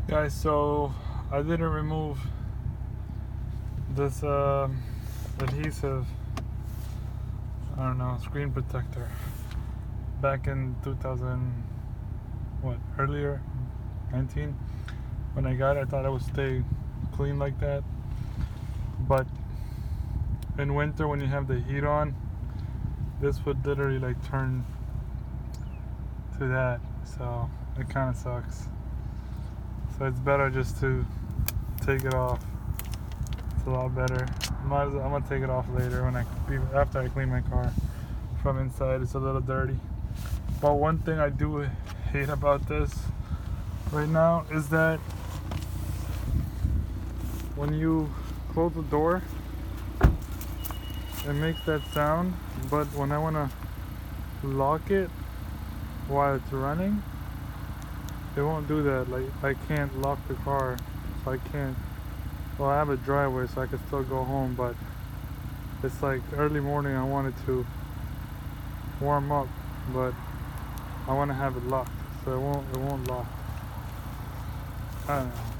Guys, so I didn't remove this adhesive, I don't know, screen protector back in 2000, earlier, 19. When I got it, I thought it would stay clean like that, but in winter when you have the heat on, this would literally like turn to that, so it kind of sucks. So it's better just to take it off. It's a lot better. I'm gonna take it off later after I clean my car from inside. It's a little dirty. But one thing I do hate about this right now is that when you close the door, it makes that sound, but when I wanna lock it while it's running, it won't do that. Like, I can't lock the car, so I can't. Well, I have a driveway, so I can still go home, but it's like early morning. I wanted to warm up, but I want to have it locked, so it won't lock. I don't know.